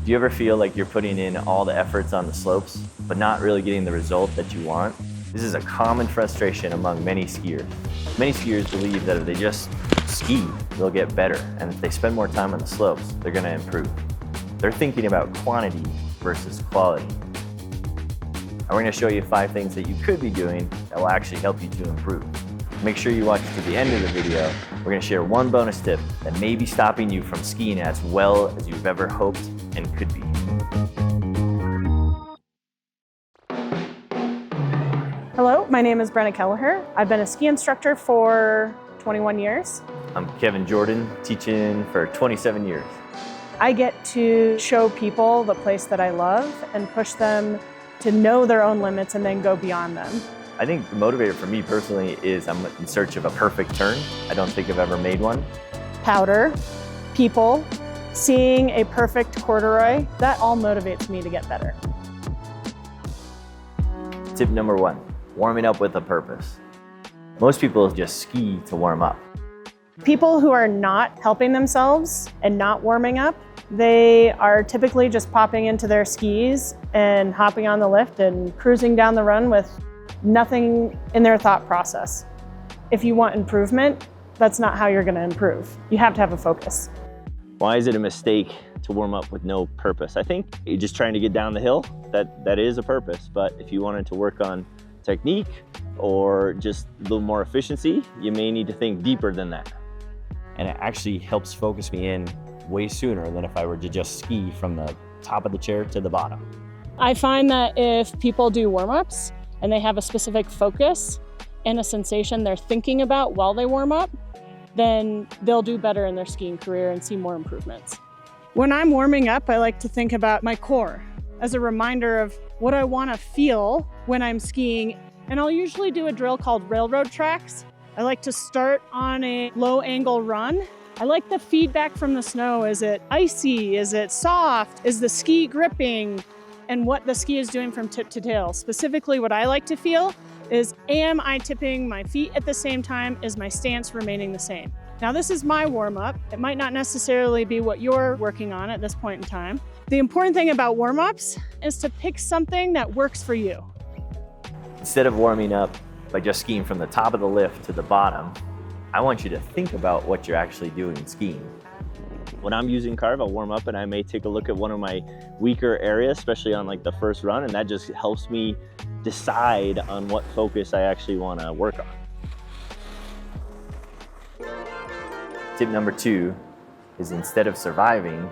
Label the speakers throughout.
Speaker 1: Do you ever feel like you're putting in all the efforts on the slopes, but not really getting the result that you want? This is a common frustration among many skiers. Many skiers believe that if they just ski, they'll get better, and if they spend more time on the slopes, they're gonna improve. They're thinking about quantity versus quality. And we're gonna show you 5 things that you could be doing that will actually help you to improve. Make sure you watch to the end of the video. We're gonna share one bonus tip that may be stopping you from skiing as well as you've ever hoped and could be.
Speaker 2: Hello, my name is Brenna Kelleher. I've been a ski instructor for 21 years.
Speaker 1: I'm Kevin Jordan, teaching for 27 years.
Speaker 2: I get to show people the place that I love and push them to know their own limits and then go beyond them.
Speaker 1: I think the motivator for me personally is I'm in search of a perfect turn. I don't think I've ever made one.
Speaker 2: Powder, people, seeing a perfect corduroy, that all motivates me to get better.
Speaker 1: Tip number 1, warming up with a purpose. Most people just ski to warm up.
Speaker 2: People who are not helping themselves and not warming up, they are typically just popping into their skis and hopping on the lift and cruising down the run with nothing in their thought process. If you want improvement, that's not how you're going to improve. You have to have a focus.
Speaker 1: Why is it a mistake to warm up with no purpose? I think you're just trying to get down the hill. That is a purpose, but if you wanted to work on technique or just a little more efficiency, you may need to think deeper than that. And it actually helps focus me in way sooner than if I were to just ski from the top of the chair to the bottom.
Speaker 2: I find that if people do warm-ups and they have a specific focus and a sensation they're thinking about while they warm up, then they'll do better in their skiing career and see more improvements. When I'm warming up, I like to think about my core as a reminder of what I want to feel when I'm skiing. And I'll usually do a drill called railroad tracks. I like to start on a low angle run. I like the feedback from the snow. Is it icy? Is it soft? Is the ski gripping? And what the ski is doing from tip to tail. Specifically, what I like to feel is, am I tipping my feet at the same time? Is my stance remaining the same? Now, this is my warm-up. It might not necessarily be what you're working on at this point in time. The important thing about warm-ups is to pick something that works for you.
Speaker 1: Instead of warming up by just skiing from the top of the lift to the bottom, I want you to think about what you're actually doing skiing. When I'm using Carv, I'll warm up and I may take a look at one of my weaker areas, especially on like the first run, and that just helps me decide on what focus I actually want to work on. Tip number 2 is, instead of surviving,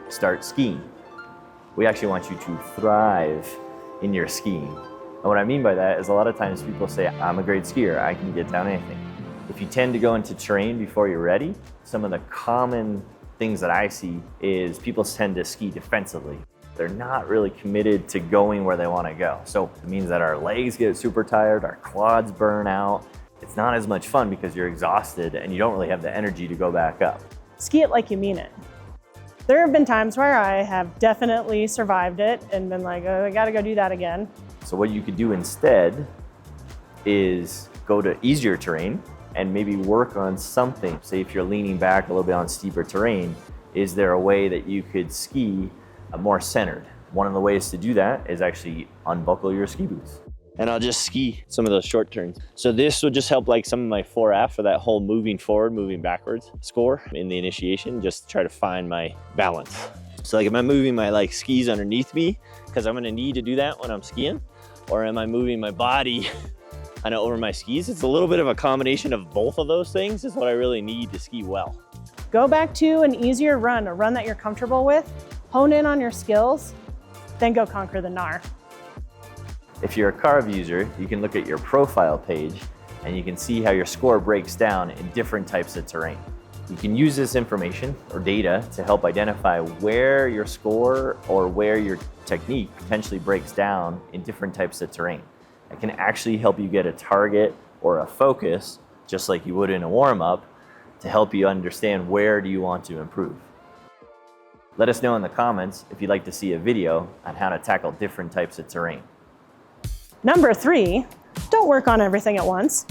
Speaker 1: start skiing. We actually want you to thrive in your skiing. And what I mean by that is, a lot of times people say, I'm a great skier, I can get down anything. If you tend to go into terrain before you're ready, some of the common things that I see is people tend to ski defensively. They're not really committed to going where they want to go. So it means that our legs get super tired, our quads burn out. It's not as much fun because you're exhausted and you don't really have the energy to go back up.
Speaker 2: Ski it like you mean it. There have been times where I have definitely survived it and been like, oh, I gotta go do that again.
Speaker 1: So what you could do instead is go to easier terrain and maybe work on something. Say if you're leaning back a little bit on steeper terrain, is there a way that you could ski more centered? One of the ways to do that is actually unbuckle your ski boots. And I'll just ski some of those short turns. So this will just help like some of my 4F for that whole moving forward, moving backwards score in the initiation, just to try to find my balance. So like, am I moving my like skis underneath me because I'm gonna need to do that when I'm skiing? Or am I moving my body kind of over my skis? It's a little bit of a combination of both of those things is what I really need to ski well.
Speaker 2: Go back to an easier run, a run that you're comfortable with, hone in on your skills, then go conquer the gnar.
Speaker 1: If you're a Carv user, you can look at your profile page and you can see how your score breaks down in different types of terrain. You can use this information or data to help identify where your score or where your technique potentially breaks down in different types of terrain. It can actually help you get a target or a focus, just like you would in a warm-up, to help you understand where do you want to improve. Let us know in the comments if you'd like to see a video on how to tackle different types of terrain.
Speaker 2: Number 3, don't work on everything at once.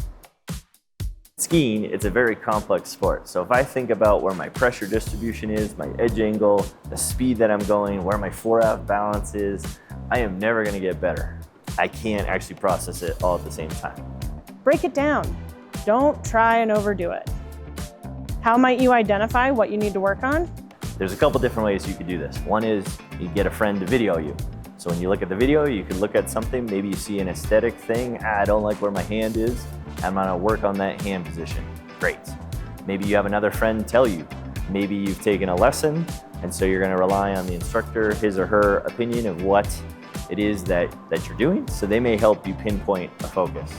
Speaker 1: Skiing, it's a very complex sport. So if I think about where my pressure distribution is, my edge angle, the speed that I'm going, where my fore-aft balance is, I am never gonna get better. I can't actually process it all at the same time.
Speaker 2: Break it down. Don't try and overdo it. How might you identify what you need to work on?
Speaker 1: There's a couple different ways you could do this. One is you get a friend to video you. So when you look at the video, you can look at something, maybe you see an aesthetic thing, I don't like where my hand is, I'm gonna work on that hand position. Great. Maybe you have another friend tell you. Maybe you've taken a lesson, and so you're gonna rely on the instructor, his or her opinion of what it is that you're doing, so they may help you pinpoint a focus.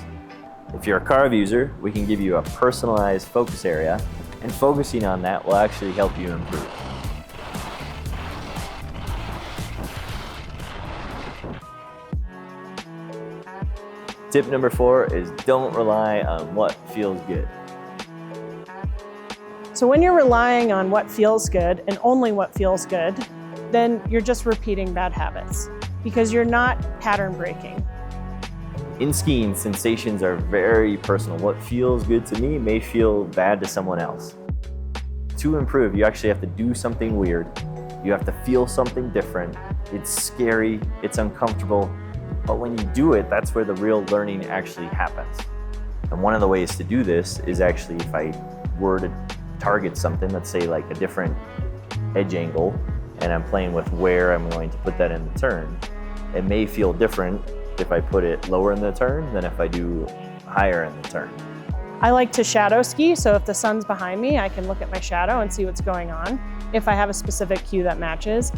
Speaker 1: If you're a Carv user, we can give you a personalized focus area, and focusing on that will actually help you improve. Tip number 4 is don't rely on what feels good.
Speaker 2: So when you're relying on what feels good and only what feels good, then you're just repeating bad habits because you're not pattern breaking.
Speaker 1: In skiing, sensations are very personal. What feels good to me may feel bad to someone else. To improve, you actually have to do something weird. You have to feel something different. It's scary, it's uncomfortable, but when you do it, that's where the real learning actually happens. And one of the ways to do this is actually if I were to target something, let's say like a different edge angle, and I'm playing with where I'm going to put that in the turn, it may feel different if I put it lower in the turn than if I do higher in the turn.
Speaker 2: I like to shadow ski, so if the sun's behind me, I can look at my shadow and see what's going on if I have a specific cue that matches.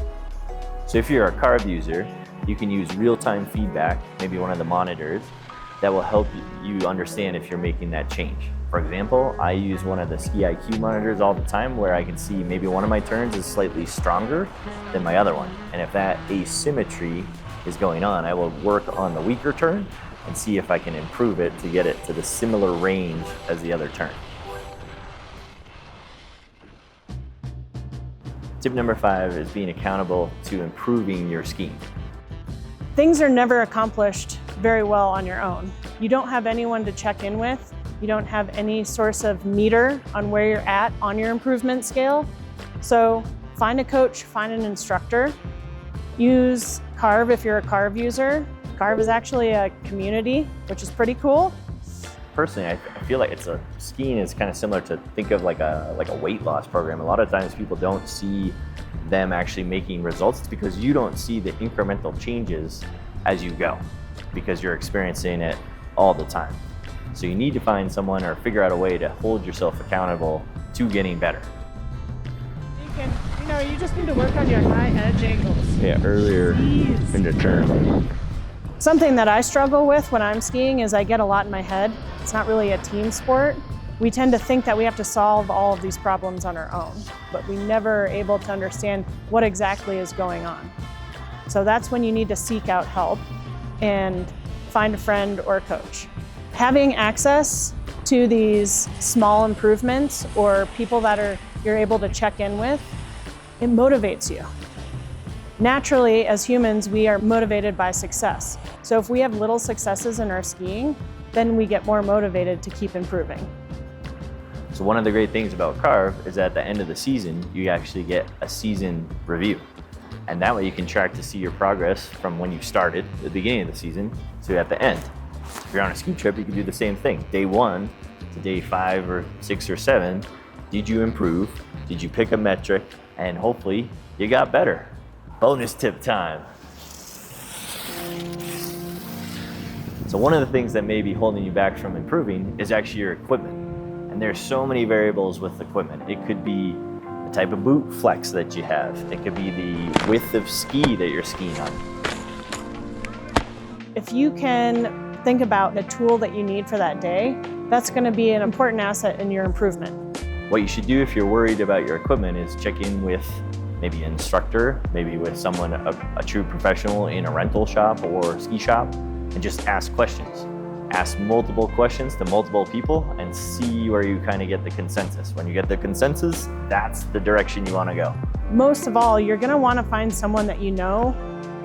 Speaker 1: So if you're a Carv user, you can use real-time feedback, maybe one of the monitors, that will help you understand if you're making that change. For example, I use one of the Ski IQ monitors all the time where I can see maybe one of my turns is slightly stronger than my other one. And if that asymmetry is going on, I will work on the weaker turn and see if I can improve it to get it to the similar range as the other turn. Tip number 5 is being accountable to improving your skiing.
Speaker 2: Things are never accomplished very well on your own. You don't have anyone to check in with. You don't have any source of meter on where you're at on your improvement scale. So find a coach, find an instructor. Use Carv if you're a Carv user. Carv is actually a community, which is pretty cool.
Speaker 1: Personally, I feel like skiing is kind of similar to think of like a weight loss program. A lot of times people don't see them actually making results. It's because you don't see the incremental changes as you go because you're experiencing it all the time. So you need to find someone or figure out a way to hold yourself accountable to getting better.
Speaker 2: You just need to work on your high edge angles.
Speaker 1: Yeah, earlier in the turn.
Speaker 2: Something that I struggle with when I'm skiing is I get a lot in my head. It's not really a team sport. We tend to think that we have to solve all of these problems on our own, but we never are able to understand what exactly is going on. So that's when you need to seek out help and find a friend or a coach. Having access to these small improvements or people that you're able to check in with, it motivates you. Naturally, as humans, we are motivated by success. So if we have little successes in our skiing, then we get more motivated to keep improving.
Speaker 1: So one of the great things about Carv is at the end of the season, you actually get a season review. And that way you can track to see your progress from when you started at the beginning of the season to at the end. If you're on a ski trip, you can do the same thing. Day 1 to day 5 or 6 or 7, did you improve? Did you pick a metric? And hopefully you got better. Bonus tip time. So one of the things that may be holding you back from improving is actually your equipment. And there's so many variables with equipment. It could be the type of boot flex that you have. It could be the width of ski that you're skiing on.
Speaker 2: If you can think about the tool that you need for that day, that's going to be an important asset in your improvement.
Speaker 1: What you should do if you're worried about your equipment is check in with maybe an instructor, maybe with someone, a true professional in a rental shop or ski shop, and just ask questions. Ask multiple questions to multiple people and see where you kind of get the consensus. When you get the consensus, that's the direction you want to go.
Speaker 2: Most of all, you're going to want to find someone that you know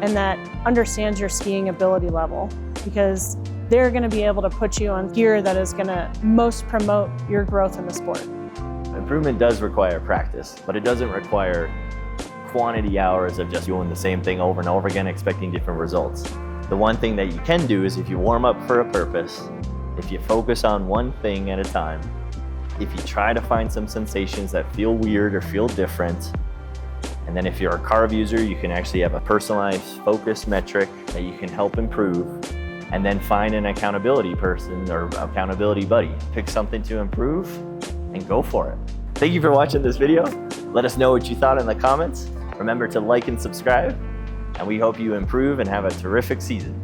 Speaker 2: and that understands your skiing ability level, because they're going to be able to put you on gear that is going to most promote your growth in the sport.
Speaker 1: Improvement does require practice, but it doesn't require quantity hours of just doing the same thing over and over again, expecting different results. The one thing that you can do is if you warm up for a purpose, if you focus on one thing at a time, if you try to find some sensations that feel weird or feel different, and then if you're a Carv user, you can actually have a personalized focus metric that you can help improve, and then find an accountability person or accountability buddy. Pick something to improve and go for it. Thank you for watching this video. Let us know what you thought in the comments. Remember to like and subscribe, and we hope you improve and have a terrific season.